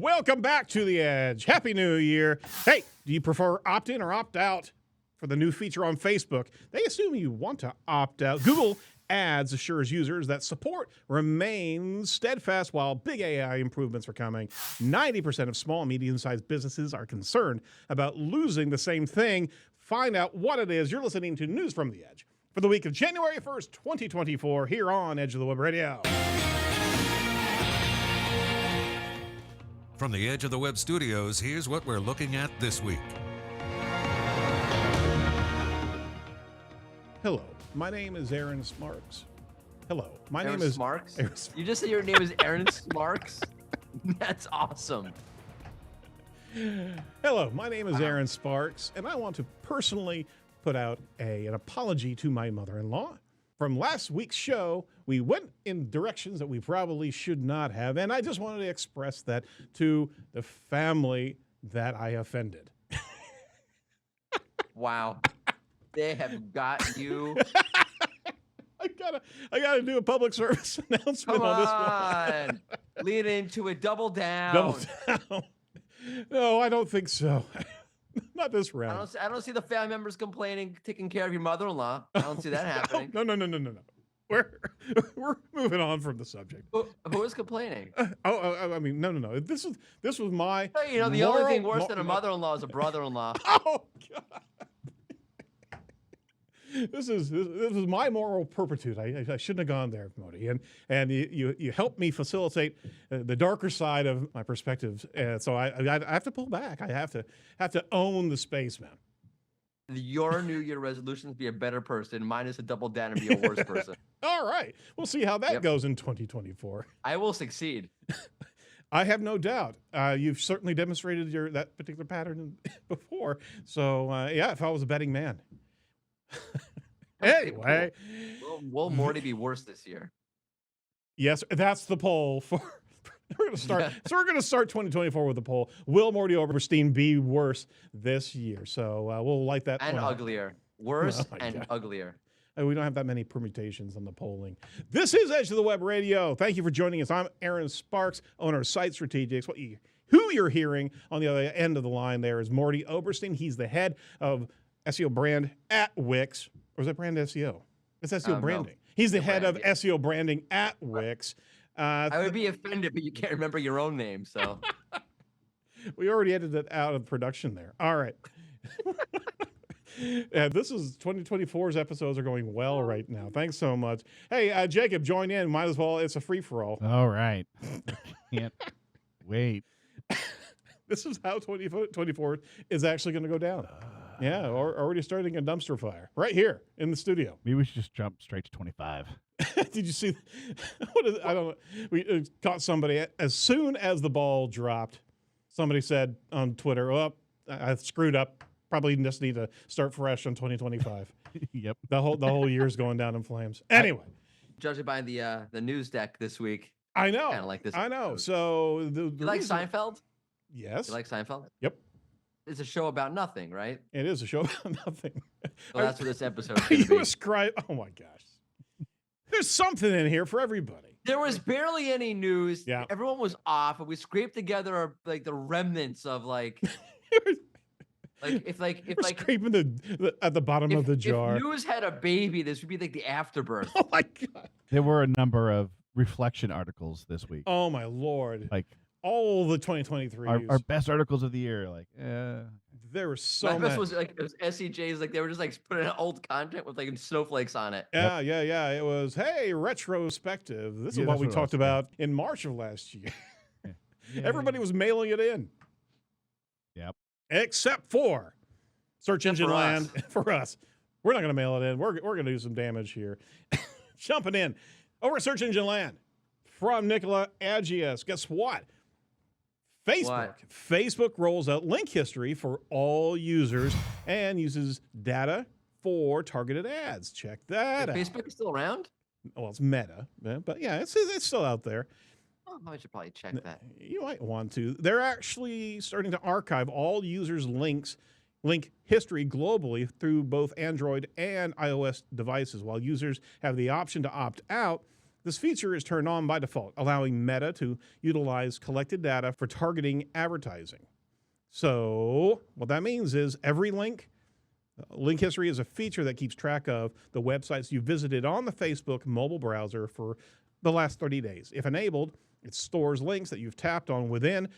Welcome back to The Edge. Happy New Year. Hey, do you prefer opt-in or opt-out for the new feature on Facebook? They assume you want to opt out. Google Ads assures users that support remains steadfast while big AI improvements are coming. 90% of small and medium-sized businesses are concerned about losing the same thing. Find out what it is. You're listening to News from The Edge for the week of January 1st, 2024, here on Edge of the Web Radio. From the Edge of the Web studios, here's what we're looking at this week. Hello, my name is Aaron Smarks. Hello, my Aaron name is Smarks? Aaron Smarks. You just said your name is Aaron Smarks? That's awesome. Hello, my name is Aaron Sparks, and I want to personally put out an apology to my mother-in-law. From last week's show, we went in directions that we probably should not have, and I just wanted to express that to the family that I offended. Wow. They have got you. I gotta do a public service announcement Come on this on. one. Lead into it. Double down. Double down. No, I don't think so. Not this round. I don't see the family members complaining, taking care of your mother-in-law. I don't see that happening. No. We're moving on from the subject. Who is complaining? I mean, no. This was my. Hey, you know, the only thing worse than a mother-in-law is a brother-in-law. Oh God. This is my moral turpitude. I shouldn't have gone there, Modi. And you helped me facilitate the darker side of my perspectives. And so I have to pull back. I have to own the space, man. Your New Year resolution is be a better person. Mine is to double down and be a worse person. All right. We'll see how that goes in 2024. I will succeed. I have no doubt. You've certainly demonstrated that particular pattern before. So, if I was a betting man. Anyway. Will Morty be worse this year? Yes, that's the poll for... We're going to start. Yeah. So we're going to start 2024 with the poll. Will Morty Oberstein be worse this year? So we'll light that. And uglier. Worse and God. Uglier. We don't have that many permutations on the polling. This is Edge of the Web Radio. Thank you for joining us. I'm Aaron Sparks, owner of Site Strategics. Who you're hearing on the other end of the line there is Morty Oberstein. He's the head of SEO brand at Wix. Or is that brand SEO? It's SEO branding. No. He's the head of SEO branding at Wix. I would be offended, but you can't remember your own name, so. We already edited it out of production there. All right. This is 2024's episodes are going well right now. Thanks so much. Hey, Jacob, join in. Might as well. It's a free-for-all. All right. Can't wait. This is how 2024 is actually going to go down. Yeah, or already starting a dumpster fire right here in the studio. Maybe we should just jump straight to 25. Did you see? I don't know. We caught somebody as soon as the ball dropped. Somebody said on Twitter, "Oh, I screwed up. Probably just need to start fresh on 2025." Yep. The whole year's going down in flames. Anyway, judging by the news deck this week, I know. Kind of like this. I know. So you like Seinfeld? Yes. You like Seinfeld? Yep. It's a show about nothing, right? It is a show about nothing. Well, that's what this episode is going to be. Ascribe? Oh my gosh. There's something in here for everybody. There was barely any news. Yeah. Everyone was off, and we scraped together like the remnants of like scraping the at the bottom of the jar. If news had a baby, this would be like the afterbirth. Oh my God. There were a number of reflection articles this week. Oh my Lord. Like all the 2023 our best articles of the year. Like, there were so many. My best was like it was SEJs, like they were just like putting in old content with like snowflakes on it. Yeah. It was, hey, retrospective. This is what we talked about in March of last year. Everybody was mailing it in. Yep. Except for search engine for land us. for us. We're not going to mail it in. We're going to do some damage here. Jumping in over at search engine land from Nicola Agius. Guess what? Facebook rolls out link history for all users and uses data for targeted ads. Check that out. Facebook is still around? Well, it's Meta, but yeah, it's still out there. Oh, I should probably check that. You might want to. They're actually starting to archive all users' link history globally through both Android and iOS devices. While users have the option to opt out, This feature is turned on by default, allowing Meta to utilize collected data for targeting advertising. So what that means is every link history is a feature that keeps track of the websites you visited on the Facebook mobile browser for the last 30 days. If enabled, it stores links that you've tapped on within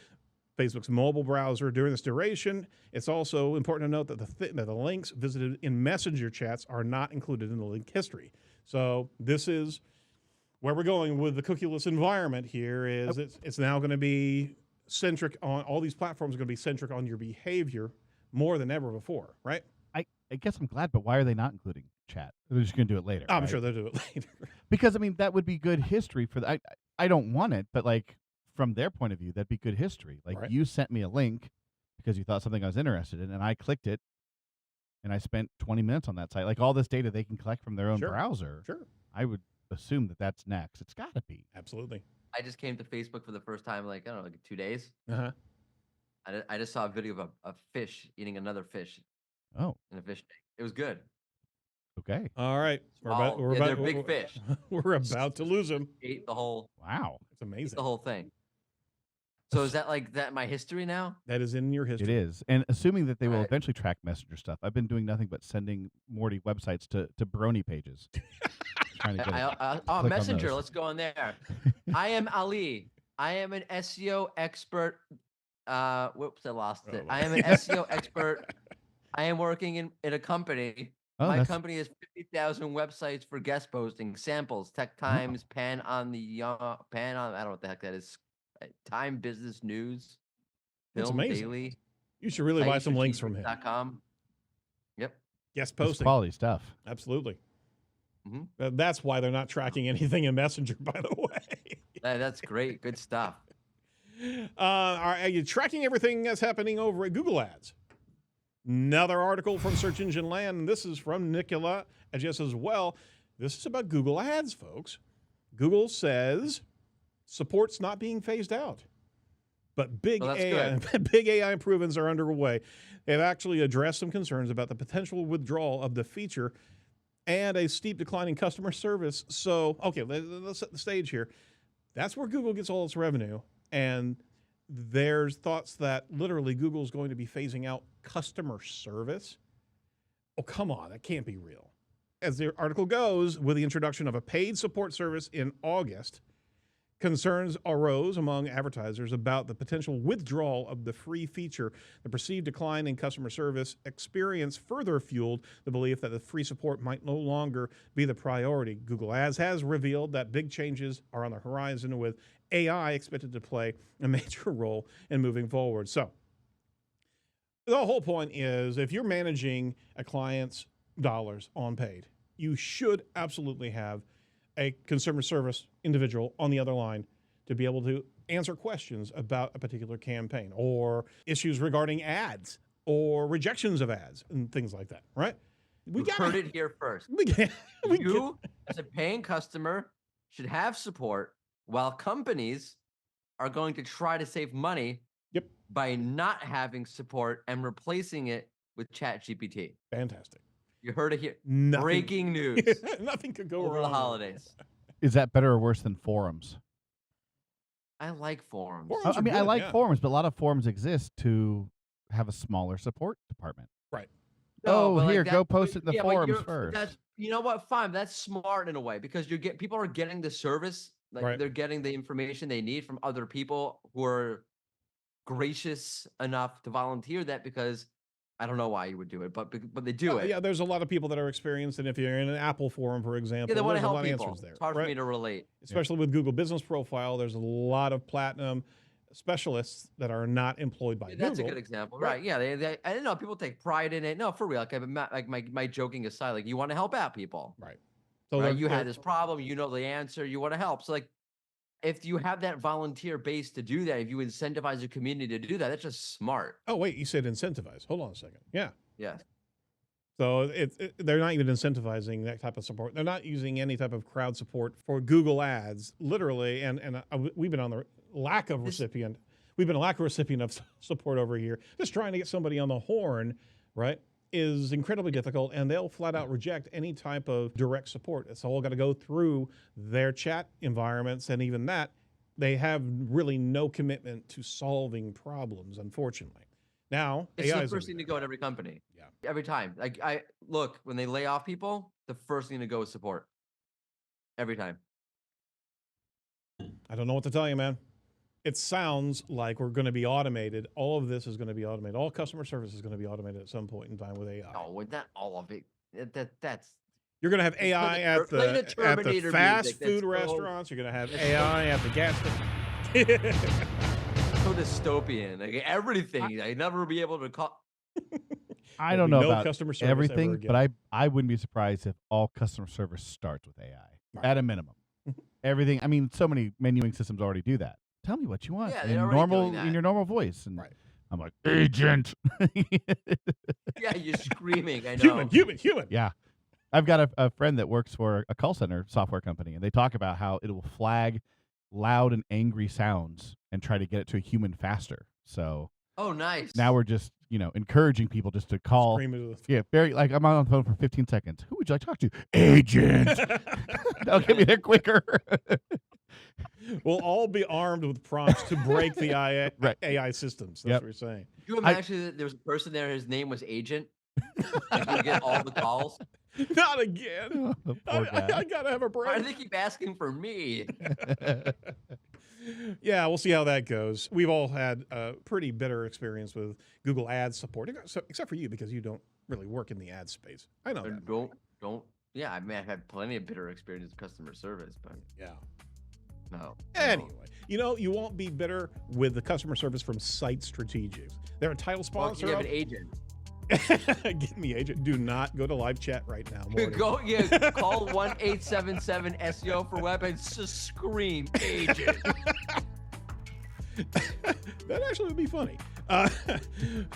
Facebook's mobile browser during this duration. It's also important to note that the links visited in Messenger chats are not included in the link history. So this is where we're going with the cookieless environment here is it's now going to be centric on all these platforms are going to be centric on your behavior more than ever before, right? I guess I'm glad, but why are they not including chat? They're just going to do it later. I'm right? sure they'll do it later. Because, I mean, that would be good history for the. I don't want it, but, like, from their point of view, that'd be good history. Like, Right. you sent me a link because you thought something I was interested in, and I clicked it, and I spent 20 minutes on that site. Like, all this data they can collect from their own Sure. browser. Sure. I would assume that that's next. It's got to be. Absolutely. I just came to Facebook for the first time, like, I don't know, like 2 days. Uh-huh. I just saw a video of a fish eating another fish Oh, in a fish tank. It was good. okay. All right. They're big fish. We're about to lose them. Ate the whole, Wow. It's ate amazing. the whole thing. So is that like that my history now? That is in your It history. is. And assuming that they will Right. eventually track Messenger stuff, I've been doing nothing but sending Morty websites to brony pages. Trying to get it. Oh, click on Messenger. those. Let's go on there. I am Ali. I am an SEO expert. Whoops, I lost it. I am an SEO expert. I am working in a company. Oh, My that's- company has 50,000 websites for guest posting, samples, Tech Times, Pan on, I don't know what the heck that is. Time Business News, It's Film amazing. Daily, You should really buy some links from him. sitestrategic.com. Yep. Guest It's posting. quality stuff. Absolutely. Mhm. That's why they're not tracking anything in Messenger, by the way. That's great. Good stuff. Are you tracking everything that's happening over at Google Ads? Another article from Search Engine Land, and this is from Nicola just as well. This is about Google Ads, folks. Google says support's not being phased out, but big Well, that's AI, big AI improvements are underway. They've actually addressed some concerns about the potential withdrawal of the feature and a steep decline in customer service. So, okay, let's set the stage here. That's where Google gets all its revenue, and there's thoughts that literally Google's going to be phasing out customer service. Oh, come on, that can't be real. As the article goes, with the introduction of a paid support service in August, concerns arose among advertisers about the potential withdrawal of the free feature. The perceived decline in customer service experience further fueled the belief that the free support might no longer be the priority. Google Ads has revealed that big changes are on the horizon, with AI expected to play a major role in moving forward. So the whole point is, if you're managing a client's dollars on paid, you should absolutely have a consumer service individual on the other line to be able to answer questions about a particular campaign or issues regarding ads or rejections of ads and things like that, right? We heard it here first. We You, as a paying customer, should have support, while companies are going to try to save money Yep. by not having support and replacing it with ChatGPT. Fantastic. You heard it here. Nothing- Breaking news Nothing could go over wrong. the holidays. Is that better or worse than forums? I like forums. Forums I are mean, I good, like yeah. forums, but a lot of forums exist to have a smaller support department. Right. Oh, but, like, here, that- go post it in the yeah, but forums you're- first. That's, you know what? Fine. That's smart in a way, because people are getting the service, like Right. they're getting the information they need from other people who are gracious enough to volunteer that, because I don't know why you would do it, but they do it. Yeah, there's a lot of people that are experienced, and if you're in an Apple forum, for example, Yeah, they want to there's a help lot of people. answers there. It's hard for right? me to relate. Especially with Google Business Profile, there's a lot of platinum specialists that are not employed by Yeah, Google. that's a good example, Right. right? Yeah, I don't know. People take pride in it. No, for real. Like my joking aside, like you want to help out people. Right. So Right? they're- You they're- had this problem. You know the answer. You want to help. So like, if you have that volunteer base to do that, if you incentivize your community to do that, that's just smart. Oh, wait, you said incentivize. Hold on a second. Yeah. Yeah. So they're not even incentivizing that type of support. They're not using any type of crowd support for Google Ads, literally. And we've been on the lack of recipient. We've been a lack of recipient of support over here. Just trying to get somebody on the horn, right? is incredibly difficult, and they'll flat out reject any type of direct support. It's all got to go through their chat environments, and even that, they have really no commitment to solving problems, unfortunately. Now, It's AI the is first thing to go at every company. Yeah. Every time. Like I look, when they lay off people, the first thing to go is support. Every time. I don't know what to tell you, man. It sounds like we're going to be automated. All of this is going to be automated. All customer service is going to be automated at some point in time with AI. Oh, with that all of it. That's You're going to have AI at the Terminator fast music. food That's so- restaurants. You're going to have AI at the gas station. so dystopian. Like everything. I never be able to call. I There'll don't be know no about customer service ever everything, again. but I wouldn't be surprised if all customer service starts with AI Right. at a minimum. Everything. I mean, so many menuing systems already do that. Tell me what you want Yeah, in they're already normal doing that. in your normal voice, and Right. I'm like, agent. Yeah, you're screaming. I know. Human. Yeah. I've got a friend that works for a call center software company, and they talk about how it will flag loud and angry sounds and try to get it to a human faster. So Oh, nice. now we're just, encouraging people just to call. Scream into the Yeah, very like I'm on the phone for 15 seconds. Who would you like to talk to? Agent. That'll get me there quicker. We'll all be armed with prompts to break the AI, Right. AI systems. That's Yep. what we're saying. Can you imagine that there was a person there, his name was Agent? And you get all the calls. Not again. Oh, poor guy. I got to have a Why do break. they keep asking for me? Yeah, we'll see how that goes. We've all had a pretty bitter experience with Google Ads support, except for you because you don't really work in the ad space. I know that. Don't. Yeah, I mean, I've had plenty of bitter experience with customer service, but Yeah. no. Anyway, you won't be bitter with the customer service from Site Strategics. They're a title Well, sponsor. you have of- an agent. Get me, agent. Do not go to live chat right now. Morty. Call 1-877 SEO for web and just scream Agent. That actually would be funny.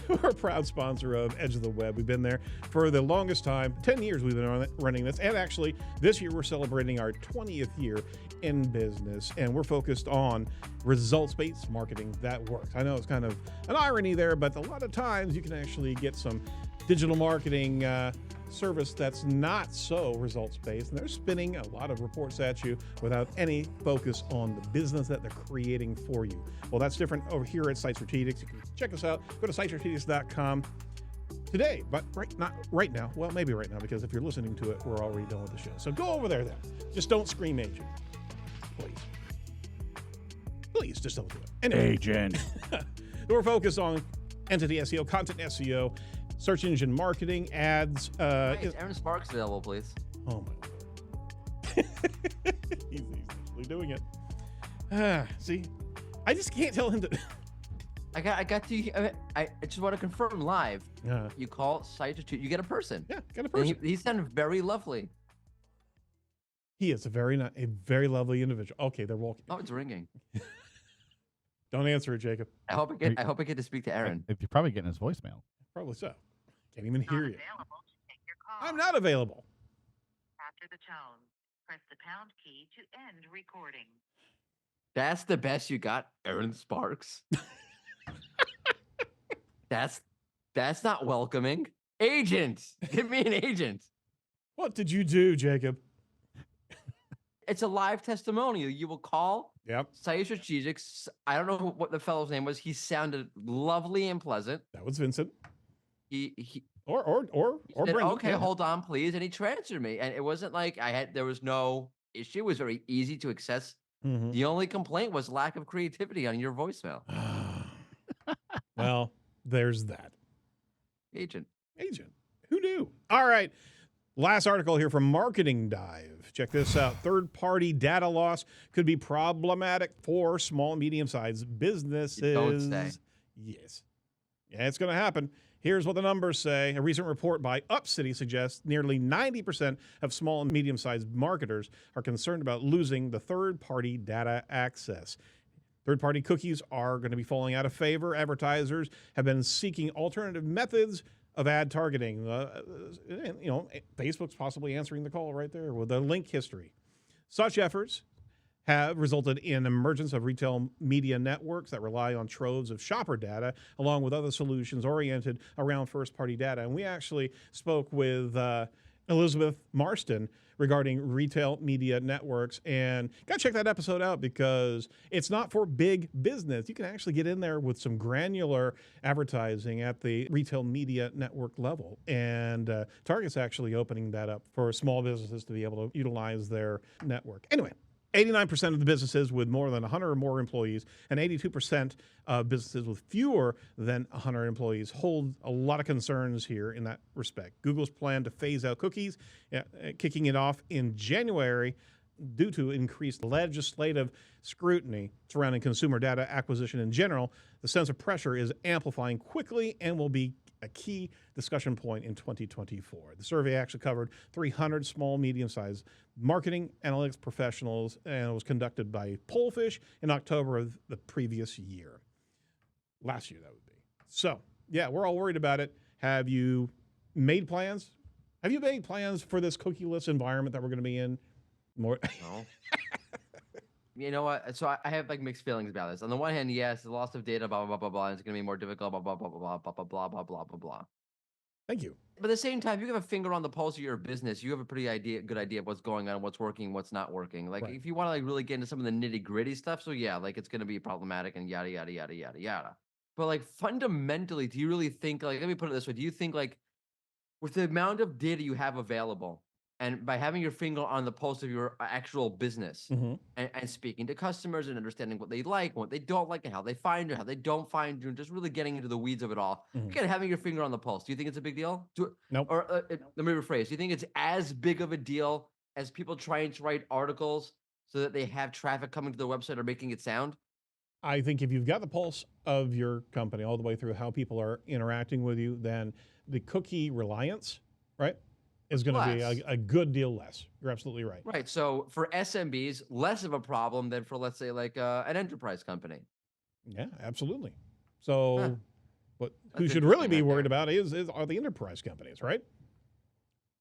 We're a proud sponsor of Edge of the Web. We've been there for the longest time. 10 years we've been running this. And actually, this year we're celebrating our 20th year in business. And we're focused on results-based marketing that works. I know it's kind of an irony there, but a lot of times you can actually get some digital marketing service that's not so results-based, and they're spinning a lot of reports at you without any focus on the business that they're creating for you. Well, that's different over here at Site Strategics. You can check us out. Go to sitestrategics.com today, but not right now. Well, maybe right now, because if you're listening to it, we're already done with the show. So go over there then. Just don't scream agent, please. Please, just don't do it. Anyway, Agent. we're focused on entity SEO, content SEO, search engine marketing, ads. Is Aaron Sparks available, please? Oh my Lord. he's actually doing it. See, I just can't tell him to. I got to. I just want to confirm live. Yeah, You call site to you get a person. got a And person. he sounded very lovely. He is a very lovely individual. Okay, they're walking. Oh, it's ringing. Don't answer it, Jacob. I hope I get to speak to Aaron. If you're probably getting his voicemail. Probably so. Can't even hear you. Available to take your call. I'm not available. After the tone, press the pound key to end recording. That's the best you got, Aaron Sparks. That's not welcoming. Agent, give me an agent. What did you do, Jacob? It's a live testimonial. You will call Yep, Site Strategics. I don't know what the fellow's name was. He sounded lovely and pleasant. that was Vincent. He Or said, Brendan. okay, yeah. hold on, please. And he transferred me. And it wasn't like there was no issue. It was very easy to access. Mhm. The only complaint was lack of creativity on your voicemail. Well, there's that. Agent. Agent. Who knew? All right. Last article here from Marketing Dive. Check this out. Third-party data loss could be problematic for small and medium-sized businesses. don't say. Yes. Yeah, it's going to happen. Here's what the numbers say. A recent report by UpCity suggests nearly 90% of small and medium-sized marketers are concerned about losing the third-party data access. Third-party cookies are going to be falling out of favor. Advertisers have been seeking alternative methods of ad targeting. Facebook's possibly answering the call right there with a link history. Such efforts have resulted in emergence of retail media networks that rely on troves of shopper data, along with other solutions oriented around first-party data. And we actually spoke with Elizabeth Marston regarding retail media networks, and gotta check that episode out because it's not for big business. You can actually get in there with some granular advertising at the retail media network level, and Target's actually opening that up for small businesses to be able to utilize their network. Anyway, 89% of the businesses with more than 100 or more employees and 82% of businesses with fewer than 100 employees hold a lot of concerns here in that respect. Google's plan to phase out cookies, kicking it off in January due to increased legislative scrutiny surrounding consumer data acquisition in general. The sense of pressure is amplifying quickly and will be a key discussion point in 2024. The survey actually covered 300 small, medium-sized marketing analytics professionals, and it was conducted by Pollfish in October of the previous year. Last year, that would be. So, yeah, we're all worried about it. Have you made plans? Have you made plans for this cookieless environment that we're going to be in? More. No. You know what? So I have like mixed feelings about this. On the one hand, yes, the loss of data, blah blah blah blah blah, and it's gonna be more difficult, blah blah blah blah blah blah blah blah blah blah blah. Thank you. But at the same time, you have a finger on the pulse of your business. You have a good idea of what's going on, what's working, what's not working. Like Right. if you want to like really get into some of the nitty gritty stuff, so yeah, like it's gonna be problematic and yada yada yada yada yada. But like fundamentally, do you really think like let me put it this way? Do you think like with the amount of data you have available, and by having your finger on the pulse of your actual business and speaking to customers and understanding what they like, what they don't like, and how they find you, how they don't find you, and just really getting into the weeds of it all, again, having your finger on the pulse, do you think it's a big deal? Nope. Or let me rephrase. Do you think it's as big of a deal as people trying to write articles so that they have traffic coming to their website or making it sound? I think if you've got the pulse of your company all the way through how people are interacting with you, then the cookie reliance, right, is going to be a good deal less. You're absolutely right. Right. So for SMBs, less of a problem than for, let's say, like an enterprise company. Yeah, absolutely. So, but who That's should really be interesting right worried there. about are the enterprise companies, right?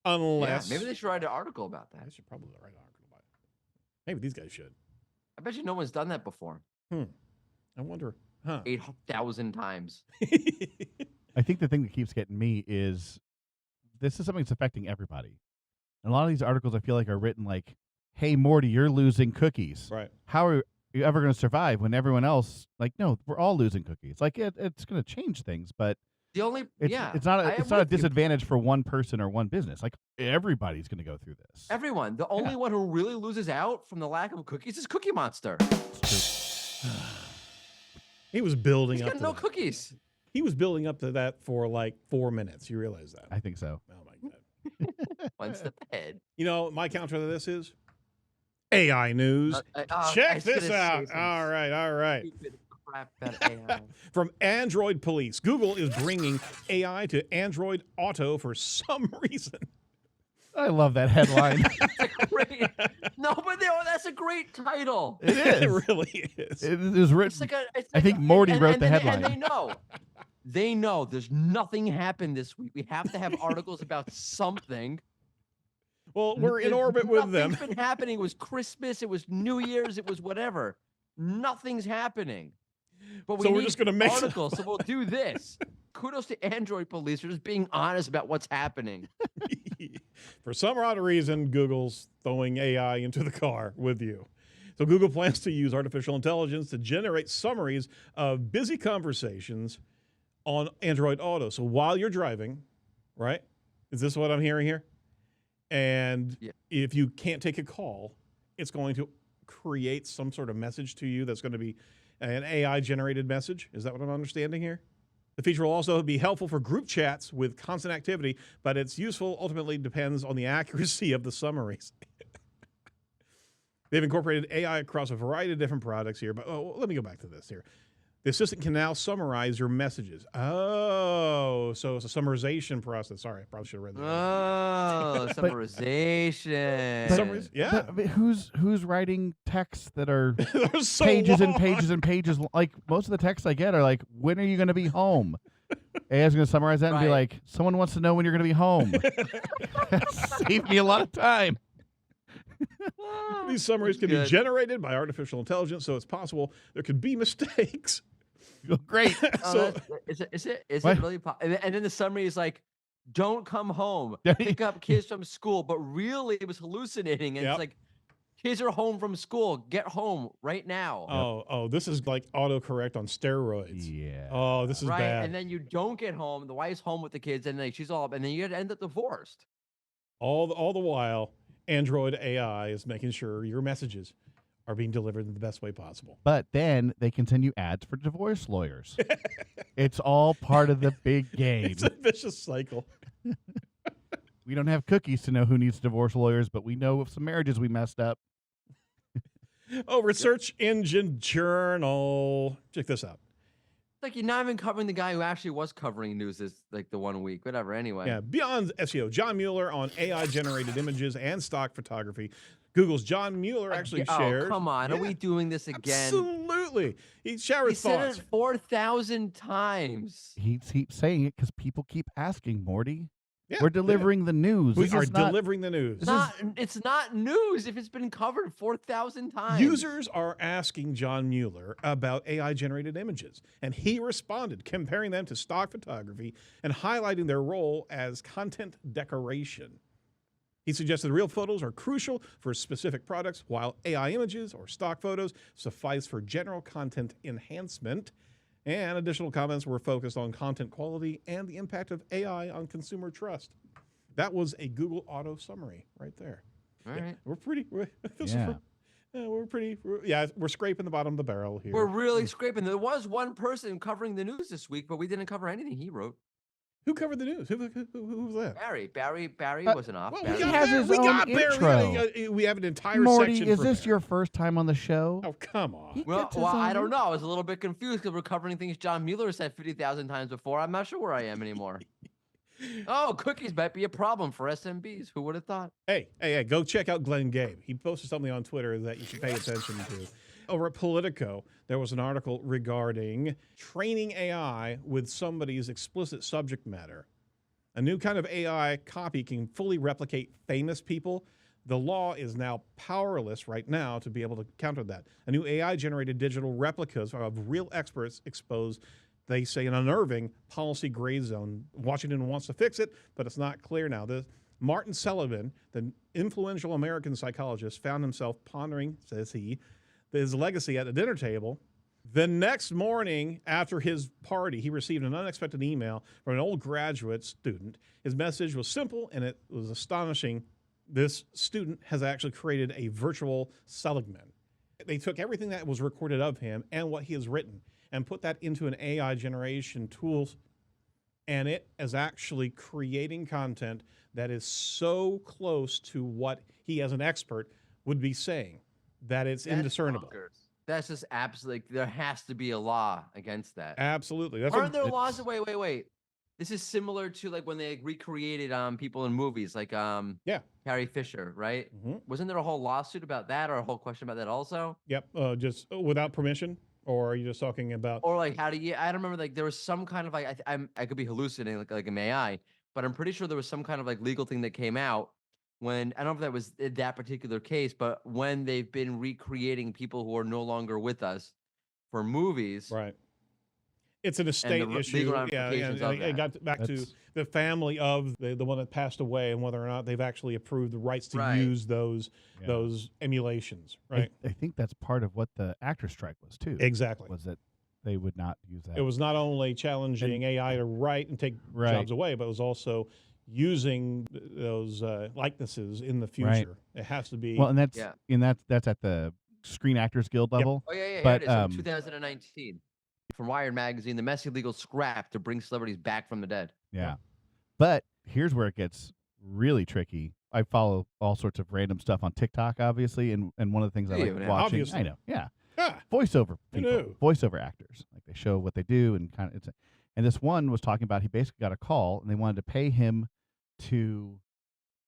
Unless Yeah, maybe they should write an article about that. I should probably write an article about it. Maybe these guys should. I bet you no one's done that before. I wonder. Huh? 8,000 times. I think the thing that keeps getting me is this is something that's affecting everybody. And a lot of these articles I feel like are written like, hey, Morty, you're losing cookies. Right. How are you ever going to survive when everyone else, like, no, we're all losing cookies. Like, it's going to change things, but The only, it's not a disadvantage for one person or one business. Like, everybody's going to go through this. Everyone. The only one who really loses out from the lack of cookies is Cookie Monster. It's true. He was building He's up got to no that. cookies. He was building up to that for like 4 minutes. You realize that? I think so. Oh my god. One step ahead. You know, my counter to this is AI news. Check this out. All right. Stupid crap about AI. From Android Police, Google is bringing AI to Android Auto for some reason. I love that headline. Great. No, but that's a great title. It is. It really is. It was written. I think Morty wrote the headline. And they know there's nothing happened this week. We have to have articles about something. Well, we're in orbit with them. Nothing's been happening. It was Christmas. It was New Year's. It was whatever. Nothing's happening. But So we're need just gonna make articles. So we'll do this. Kudos to Android Police for just being honest about what's happening. For some odd reason, Google's throwing AI into the car with you. So Google plans to use artificial intelligence to generate summaries of busy conversations on Android Auto. So while you're driving, right? Is this what I'm hearing here? And if you can't take a call, it's going to create some sort of message to you that's going to be an AI-generated message. Is that what I'm understanding here? The feature will also be helpful for group chats with constant activity, but its useful ultimately depends on the accuracy of the summaries. They've incorporated AI across a variety of different products here, but let me go back to this here. The assistant can now summarize your messages. Oh, so it's a summarization process. Sorry, I probably should have read that. Oh, summarization. Summaries? Yeah. But who's writing texts that are They're so pages and long. pages and pages? Like, most of the texts I get are like, when are you going to be home? AI's going to summarize that and be Right. like, someone wants to know when you're going to be home. Save me a lot of time. These summaries can be generated by artificial intelligence, so it's possible there could be mistakes. Great. So Is it What? really? And then the summary is like, "Don't come home. Pick up kids from school," but really it was hallucinating. And Yep. it's like, kids are home from school. Get home right now. oh, this is like autocorrect on steroids. Yeah. Oh, this is Right, bad. and then you don't get home. The wife's home with the kids, and like she's all up, and then you end up divorced. All the while, Android AI is making sure your messages are being delivered in the best way possible. But then they continue ads for divorce lawyers. It's all part of the big game. It's a vicious cycle. We don't have cookies to know who needs divorce lawyers, but we know of some marriages we messed up. Oh, Research Engine Journal. Check this out. It's like you're not even covering the guy who actually was covering news this like the 1 week, whatever. Anyway, Yeah, beyond SEO, John Mueller on AI-generated images and stock photography. Google's John Mueller actually shared. Oh, come on, are Yeah, we doing this again? Absolutely. He shared He his said thoughts. it 4,000 times. He keeps saying it because people keep asking, Morty. Yeah, We're delivering the news. We This are is not- delivering the news. It's not news if it's been covered 4,000 times. Users are asking John Mueller about AI-generated images, and he responded, comparing them to stock photography and highlighting their role as content decoration. He suggested real photos are crucial for specific products, while AI images or stock photos suffice for general content enhancement. And additional comments were focused on content quality and the impact of AI on consumer trust. That was a Google Auto summary right there. All right. We're pretty. We're scraping the bottom of the barrel here. We're really scraping. There was one person covering the news this week, but we didn't cover anything he wrote. Who covered the news? Who was that? Barry wasn't off. Well, Barry. we He got has Barry. his We own got Barry. intro. We have an entire Morty, section. is for this Barry. your first time on the show? Oh, come on. He Well, gets his I own don't know. I was a little bit confused because we're covering things John Mueller said 50,000 times before. I'm not sure where I am anymore. Oh, cookies might be a problem for SMBs. Who would have thought? Hey, go check out Glenn Gabe. He posted something on Twitter that you should pay attention to. Over at Politico, there was an article regarding training AI with somebody's explicit subject matter. A new kind of AI copy can fully replicate famous people. The law is now powerless right now to be able to counter that. A new AI-generated digital replicas of real experts expose, they say, an unnerving policy gray zone. Washington wants to fix it, but it's not clear now. Martin Seligman, the influential American psychologist, found himself pondering, says he, his legacy at the dinner table. The next morning after his party, he received an unexpected email from an old graduate student. His message was simple, and it was astonishing. This student has actually created a virtual Seligman. They took everything that was recorded of him and what he has written and put that into an AI generation tool, and it is actually creating content that is so close to what he as an expert would be saying that it's That's indiscernible. bonkers. That's just absolutely. There has to be a law against that. Absolutely. That's Aren't what, there laws? Wait. This is similar to like when they recreated people in movies, like Yeah. Carrie Fisher, right? Mhm. Wasn't there a whole lawsuit about that, or a whole question about that also? Yep. Just without permission, or are you just talking about? Or like, how do you? I don't remember. Like, there was some kind of like I could be hallucinating, like an AI, but I'm pretty sure there was some kind of like legal thing that came out when I don't know if that was in that particular case, but when they've been recreating people who are no longer with us for movies, Right. It's an estate legal issue. Yeah, ramifications and of it that. got back to That's- the family of the one that passed away and whether or not they've actually approved the rights to Right. use those Yeah. those emulations. Right. I think that's part of what the actor strike was too. Exactly. Was that they would not use that. It was not only challenging AI to write and take Right. jobs away, but it was also using those likenesses in the future. It has to be. well, and that's Yeah. that's at the Screen Actors Guild level. Oh yeah, But, here it is from 2019 from Wired magazine, the messy legal scrap to bring celebrities back from the dead. Yeah. But here's where it gets really tricky. I follow all sorts of random stuff on TikTok, obviously, and one of the things I Do like you now? watching. Obviously. I know, yeah. Ah, Voiceover I people, know. voiceover actors. Like they show what they do and kind of and this one was talking about he basically got a call and they wanted to pay him to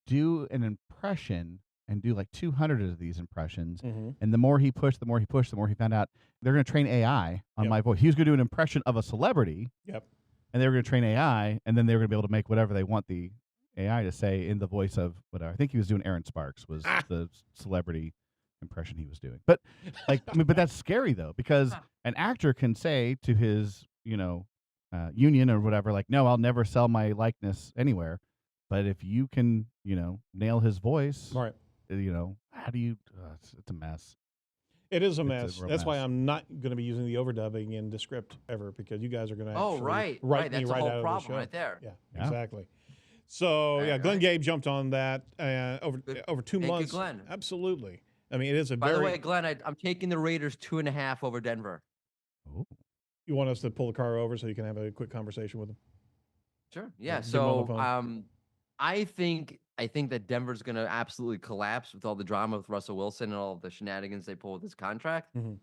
do an impression and do like 200 of these impressions. mhm. And the more he pushed, the more he found out they're going to train AI on Yep. my voice. He was going to do an impression of a celebrity. Yep. And they were going to train AI, and then they were going to be able to make whatever they want the AI to say in the voice of whatever. I think he was doing Aaron Sparks was Ah. the celebrity impression he was doing. But like, I mean, but that's scary though, because an actor can say to his, union or whatever, like, no, I'll never sell my likeness anywhere. But if you can, nail his voice, Right. How do you? It's a mess. It is a It's a mess. real That's why mess. I'm not going to be using the overdubbing in Descript ever, because you guys are going to Oh, actually right. write Right. me That's a right whole out of the problem show. right there. Yeah, Yeah. exactly. So Right, Glenn right. Gabe jumped on that over Good. over 2 Thank you, months. Glenn. Absolutely. I mean, it is a By the very. way, Glenn, I'm taking the Raiders 2.5 over Denver. Oh. You want us to pull the car over so you can have a quick conversation with him? Sure. Yeah. Get him on the So phone. I think that Denver's going to absolutely collapse with all the drama with Russell Wilson and all the shenanigans they pull with his contract. Mhm.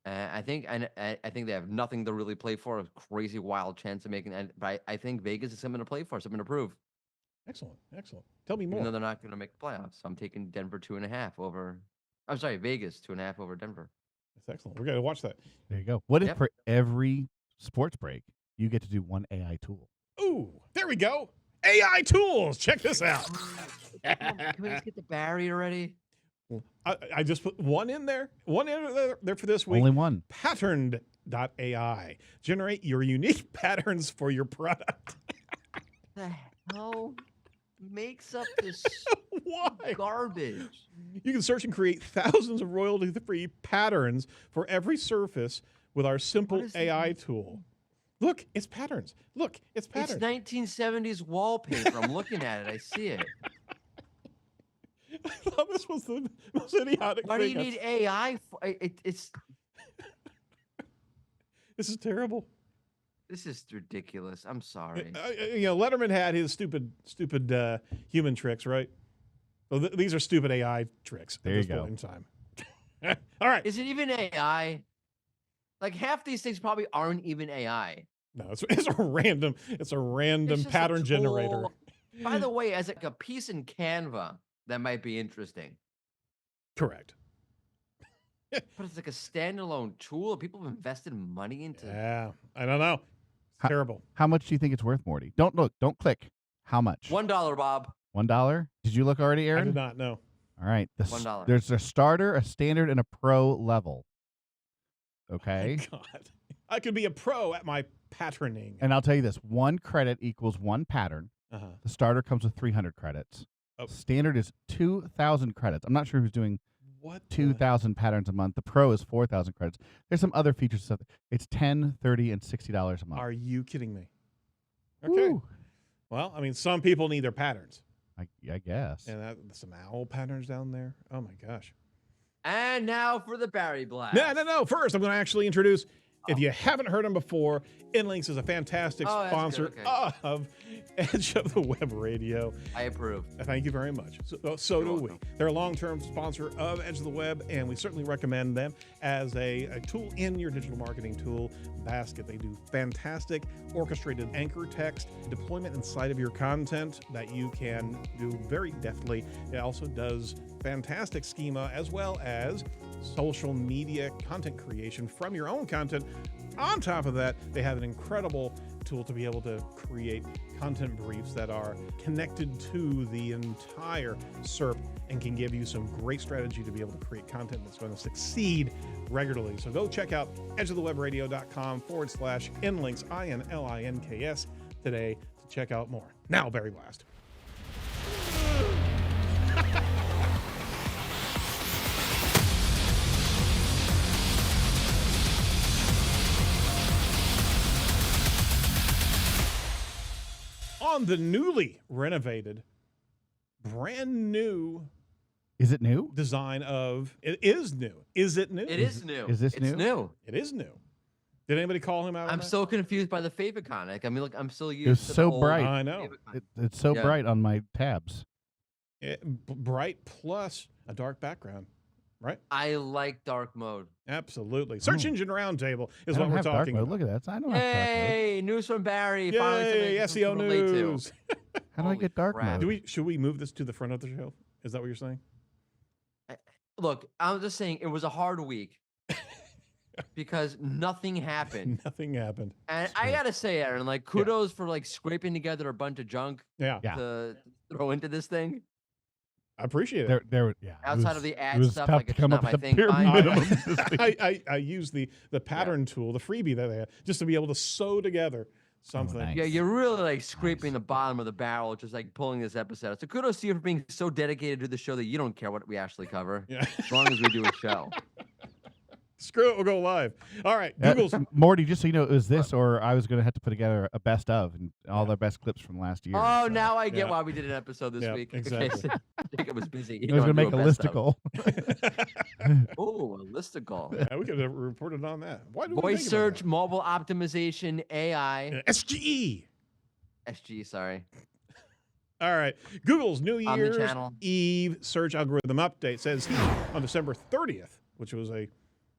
I think they have nothing to really play for. A crazy wild chance of making it. But I think Vegas is something to play for, something to prove. Excellent. Tell me Even though more. they're not going to make the playoffs. I'm taking Denver 2.5 over. I'm sorry, Vegas 2.5 over Denver. That's excellent. We're going to watch that. There you go. What if Yep. for every sports break you get to do one AI tool? Ooh, there we go. AI tools. Check this out. Can we just get the Barry already? I just put one in there. One in there for this week. Only one. PatternedAI. Generate your unique patterns for your product. The hell makes up this Why? garbage? You can search and create thousands of royalty-free patterns for every surface with our simple does this AI mean? tool. Look, it's patterns. Look, it's It's patterns. 1970s wallpaper. I'm looking at it. I see it. I thought this was the most idiotic Why do thing. you need AI? It's This is terrible. this is ridiculous. I'm sorry. Letterman had his stupid human tricks, right? Well, these are stupid AI tricks There at you this go. point in time. All right. Is it even AI? Like half these things probably aren't even AI. No, it's a random It's just a pattern generator. tool. By the way, as like a piece in Canva, that might be interesting. Correct. But it's like a standalone tool. People have invested money into. Yeah, I don't know. It's How- terrible. How much do you think it's worth, Morty? Don't look. Don't click. How much? $1, Bob. $1? Did you look already, I Aaron? did not know. All right. $1. There's a starter, a standard, and a pro level. Okay. My God, I could be a pro at my patterning. And I'll tell you this: 1 credit equals 1 pattern. Uh-huh. The starter comes with 300 credits. Oh. Standard is 2,000 credits. I'm not sure who's doing What? 2,000 patterns a month. The pro is 4,000 credits. There's some other features. Stuff. It's $10, $30, and $60 a month. Are you kidding me? Okay. Woo. Well, I mean, some people need their patterns, I guess. and some owl patterns down there. Oh my gosh. And now for the Barry Blast. No. First, I'm going to actually introduce. If you haven't heard them before, InLinks is a fantastic Oh, that's sponsor good, okay. of Edge of the Web Radio. I approve. Thank you very much. So You're do we. welcome. They're a long-term sponsor of Edge of the Web, and we certainly recommend them as a tool in your digital marketing tool basket. They do fantastic orchestrated anchor text deployment inside of your content that you can do very deftly. It also does fantastic schema as well as social media content creation from your own content. On top of that, they have an incredible tool to be able to create content briefs that are connected to the entire SERP and can give you some great strategy to be able to create content that's going to succeed regularly. So go check out edgeofthewebradio.com/inlinks, INLINKS today to check out more. Now, Barry Blast. On the newly renovated, brand new Is it new? design of it is new. Is it new? It is new. is this it's new? new. It is new. Did anybody call him out? on I'm that? so confused by the favicon. Like, I mean, look, I'm still used It was to the so old bright. I know. favicon. It's so Yeah. bright on my tabs. Bright plus a dark background, right? I like dark mode. Absolutely. Search Oh. engine roundtable is I what don't we're have dark talking mode. about. Look at that. I don't have dark mode. Hey, news from Barry. Finally something Yay, I can SEO relate to. news. How do I Holy get dark crap. mode? Should we move this to the front of the show? Is that what you're saying? Look, I was just saying it was a hard week. because nothing happened. Nothing happened. And I gotta say, Aaron, like kudos for like scraping together a bunch of junk Yeah. Yeah. to throw into this thing. I appreciate it. Yeah. Outside of the ad it was stuff, tough like to it's come not up my with a thing, bare fine. minimum. this week. I use the pattern tool, the freebie that they have, just to be able to sew together something. nice. Yeah, you're really like scraping the bottom of the barrel, just like pulling this episode out. So kudos to you for being so dedicated to the show that you don't care what we actually cover, Yeah. as long as we do a show. Screw it, we'll go live. All right, Google's Morty, just so you know, it was this, or I was going to have to put together a best of and all the best clips from last year. Oh, so. now I get Yeah. why we did an episode this Yeah, week. exactly. Okay, so Jacob was busy. I was going to make a listicle. Oh, a listicle. Yeah, we could have reported on that. Why do we Voice think search, about mobile optimization, AI, that? SGE. SG, sorry. All right. Google's New Year's Omnichannel. Eve search algorithm update says on December 30th, which was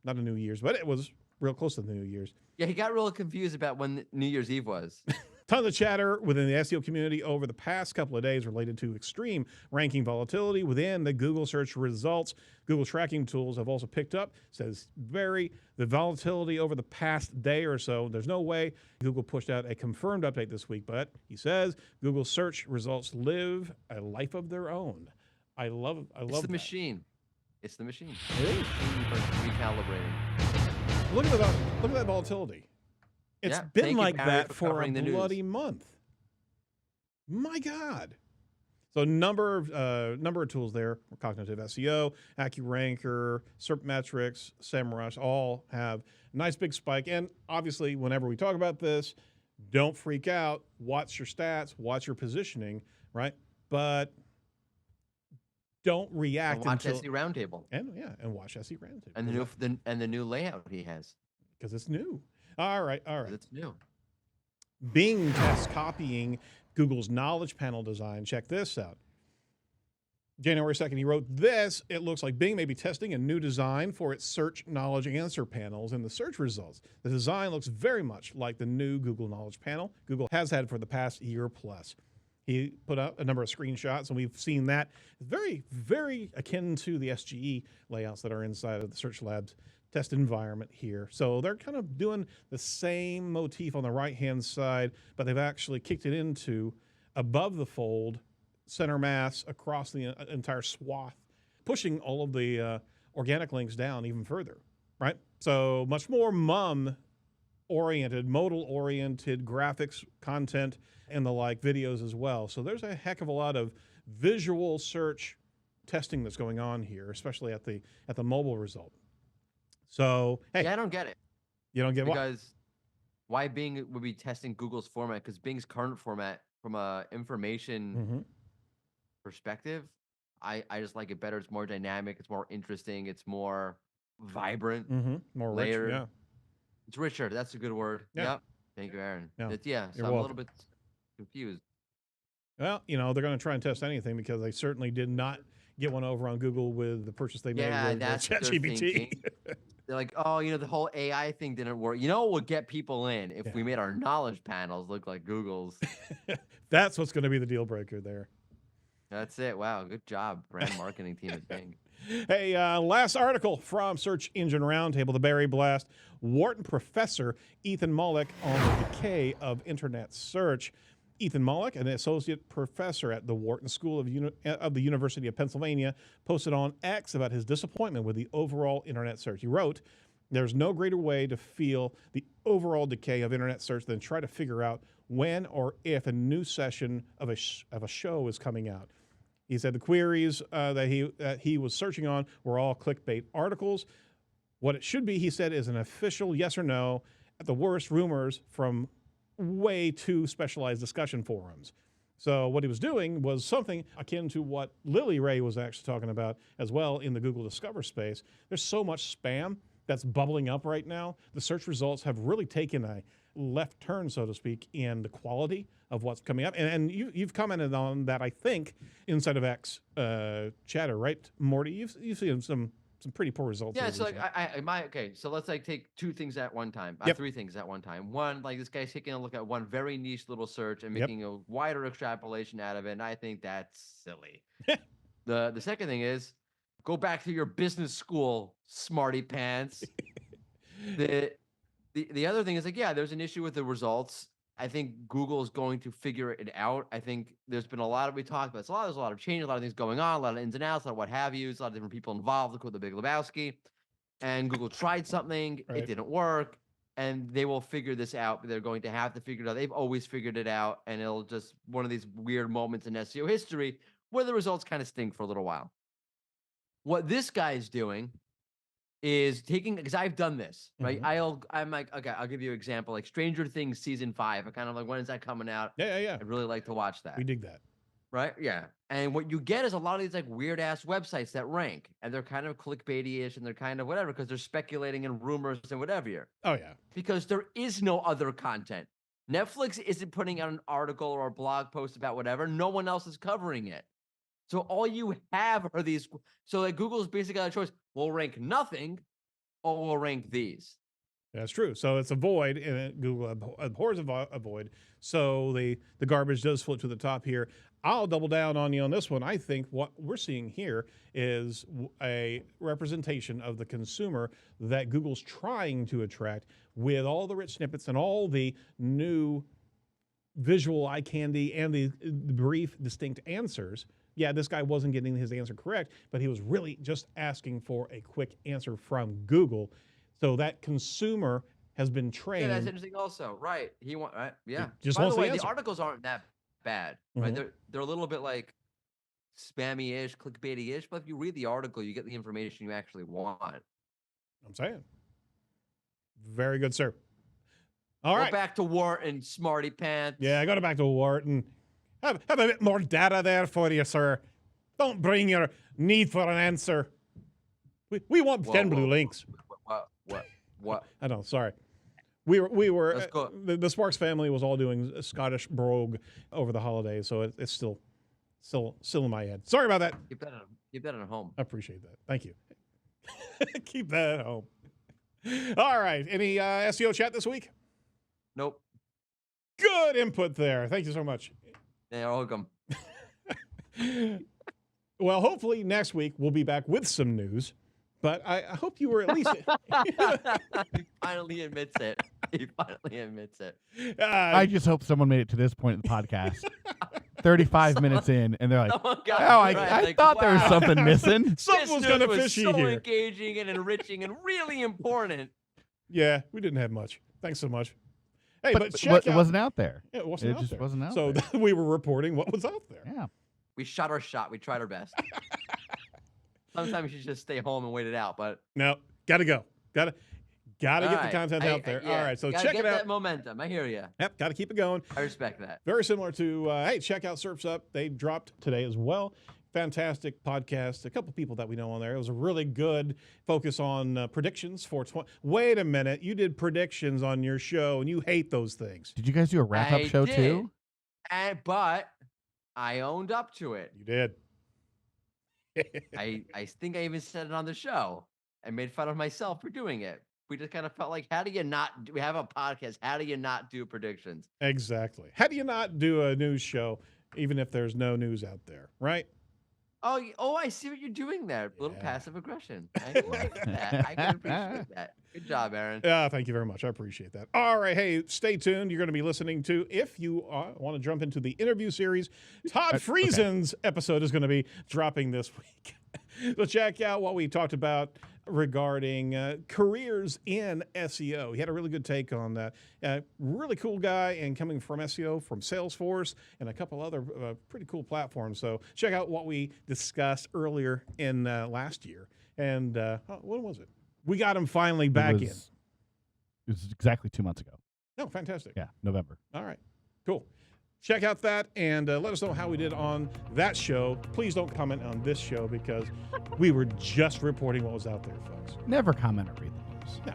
not a New Year's, but it was real close to the New Year's. Yeah, he got real confused about when New Year's Eve was. Tons of chatter within the SEO community over the past couple of days related to extreme ranking volatility within the Google search results. Google tracking tools have also picked up, says the volatility over the past day or so. There's no way Google pushed out a confirmed update this week, but he says Google search results live a life of their own. I love It's the that. machine. It's the machine. It is. Recalibrating. Look at that volatility. It's Yeah, been thank you, like Barry, that for for a covering the news. bloody month. My God. So number of tools there: Cognitive SEO, AccuRanker, SERP Metrics, SEMrush, all have a nice big spike. And obviously, whenever we talk about this, don't freak out. Watch your stats, watch your positioning, right? But don't react And watch until SE Roundtable and watch SE Roundtable and the new layout he has. because it's new. All right. 'Cause it's new. Bing tests copying Google's knowledge panel design. Check this out. January 2nd, he wrote this. It looks like Bing may be testing a new design for its search knowledge answer panels in the search results. The design looks very much like the new Google Knowledge Panel Google has had for the past year plus. He put out a number of screenshots, and we've seen that. It's very, very akin to the SGE layouts that are inside of the Search Labs test environment here. So they're kind of doing the same motif on the right-hand side, but they've actually kicked it into above the fold, center mass across the entire swath, pushing all of the organic links down even further, right? So much more MUM-oriented, modal-oriented graphics, content, and the like, videos as well. So there's a heck of a lot of visual search testing that's going on here, especially at the mobile result. So, hey, Yeah, I don't get it. you don't get what? Because why Bing would be testing Google's format? Because Bing's current format, from a information Mhm. perspective, I just like it better. It's more dynamic. It's more interesting. It's more vibrant. More layered. rich, yeah. It's richer. That's a good word. Yeah. Yep. Thank you, Aaron. Yeah. So You're I'm a welcome. little bit confused. Well, they're going to try and test anything because they certainly did not get one over on Google with the purchase they Yeah, made with that's what they're ChatGPT. thinking. They're like, oh, the whole AI thing didn't work. You know what would get people in if we made our knowledge panels look like Google's? That's what's going to be the deal breaker there. That's it. Wow, good job, brand marketing team at Bing. Hey, last article from Search Engine Roundtable, the Berry Blast. Wharton professor Ethan Mollick on the decay of internet search. Ethan Mollick, an associate professor at the Wharton School of the University of Pennsylvania, posted on X about his disappointment with the overall internet search. He wrote, "There's no greater way to feel the overall decay of internet search than try to figure out when or if a new session of a show is coming out." He said the queries that he was searching on were all clickbait articles. What it should be, he said, is an official yes or no. At the worst, rumors from way too specialized discussion forums. So what he was doing was something akin to what Lily Ray was actually talking about as well in the Google Discover space. There's so much spam that's bubbling up right now. The search results have really taken a left turn, so to speak, in the quality of what's coming up. And you've commented on that, I think, inside of X chatter, right, Morty? You've seen some pretty poor results. Yeah, here so recently. okay, so let's take two things at one time. Yep. Three things at one time. One, like this guy's taking a look at one very niche little search and Yep. making a wider extrapolation out of it, and I think that's silly. The second thing is go back to your business school, smarty pants. The other thing is like, yeah, there's an issue with the results. I think Google is going to figure it out. I think there's been a lot of, we talked about, there's a lot of change, a lot of things going on, a lot of ins and outs, a lot of what have you, a lot of different people involved. Look at the Big Lebowski. And Google tried something, Right. it didn't work, and they will figure this out. They're going to have to figure it out. They've always figured it out, and it'll just one of these weird moments in SEO history where the results kind of stink for a little while. What this guy is doing is taking, because I've done this, right? I'm like, okay, I'll give you an example, like Stranger Things season 5. I kind of like, when is that coming out? Yeah. I'd really like to watch that. We dig that. Right? Yeah. And what you get is a lot of these like weird ass websites that rank, and they're kind of clickbaity-ish, and they're kind of whatever, because they're speculating and rumors and whatever. Oh, yeah. Because there is no other content. Netflix isn't putting out an article or a blog post about whatever. No one else is covering it. So all you have are these. So like Google's basically got a choice. We'll rank nothing, or we'll rank these. That's true. So it's a void, and Google abhors a void. So the garbage does flip to the top here. I'll double down on you on this one. I think what we're seeing here is a representation of the consumer that Google's trying to attract with all the rich snippets and all the new visual eye candy and the brief, distinct answers. Yeah, this guy wasn't getting his answer correct, but he was really just asking for a quick answer from Google. So that consumer has been trained. Yeah, that's interesting also. Right. Right. Yeah. Just By wants the the way, answer. the articles aren't that bad, right? They're a little bit like spammy-ish, clickbaity-ish, but if you read the article, you get the information you actually want. I'm saying. Very good, sir. All Go right. back to Wharton, smarty pants. Yeah, go back to Wharton. Have a bit more data there for you, sir. Don't bring your need for an answer. We want 10 blue links. What? I know, sorry. We were Let's go. The Sparks family was all doing Scottish brogue over the holidays, so it's still in my head. Sorry about that. Keep that at home. I appreciate that. Thank you. Keep that at home. All right. Any SEO chat this week? Nope. Good input there. Thank you so much. Yeah, welcome. Well, hopefully next week we'll be back with some news. But I hope you were at least. He finally admits it. I just hope someone made it to this point in the podcast. 35 minutes in, and they're like, I thought there was something missing. Something was kind of fishy so here. Engaging and enriching and really important. Yeah, we didn't have much. Thanks so much. Hey, but it wasn't out there. Yeah, it wasn't out just there. wasn't out so there. we were reporting what was out there. Yeah. We shot our shot. We tried our best. Sometimes you should just stay home and wait it out, but No, gotta go. Gotta get All the right. content out there. Yeah, All right, so gotta check get it out. that momentum. I hear you. Yep, gotta keep it going. I respect that. Very similar to, hey, check out Surf's Up. They dropped today as well. Fantastic podcast. A couple people that we know on there. It was a really good focus on predictions for Wait a minute. You did predictions on your show, and you hate those things. Did you guys do a wrap-up show did. too? But I owned up to it. You did. I think I even said it on the show. I made fun of myself for doing it. We just kind of felt like, how do you not? We have a podcast. How do you not do predictions? Exactly. How do you not do a news show, even if there's no news out there, right? Oh, I see what you're doing there. A little Yeah. passive aggression. I like that. I can appreciate that. Good job, Aaron. Thank you very much. I appreciate that. All right. Hey, stay tuned. You're going to be listening to, if you want to jump into the interview series, Todd Friesen's episode is going to be dropping this week. So check out what we talked about regarding careers in SEO. He had a really good take on that. Really cool guy, and coming from SEO, from Salesforce, and a couple other pretty cool platforms. So check out what we discussed earlier in last year. And when was it? We got him finally back in. It was exactly 2 months ago. Oh, fantastic. Yeah, November. All right, cool. Check out that and let us know how we did on that show. Please don't comment on this show because we were just reporting what was out there, folks. Never comment or read the news. No.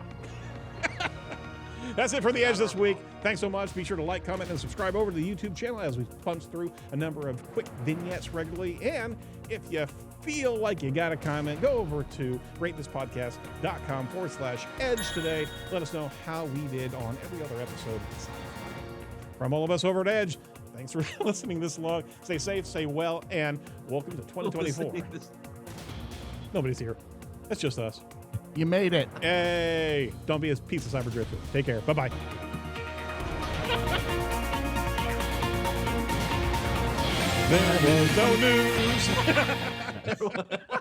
That's it for The Edge this week. Thanks so much. Be sure to like, comment, and subscribe over to the YouTube channel as we punch through a number of quick vignettes regularly. And if you feel like you got a comment, go over to ratethispodcast.com/edge today. Let us know how we did on every other episode. From all of us over at Edge, thanks for listening this long. Stay safe, stay well, and welcome to 2024. Nobody's here. It's just us. You made it. Hey, don't be a piece of cyber drifter. Take care. Bye-bye. There was no news.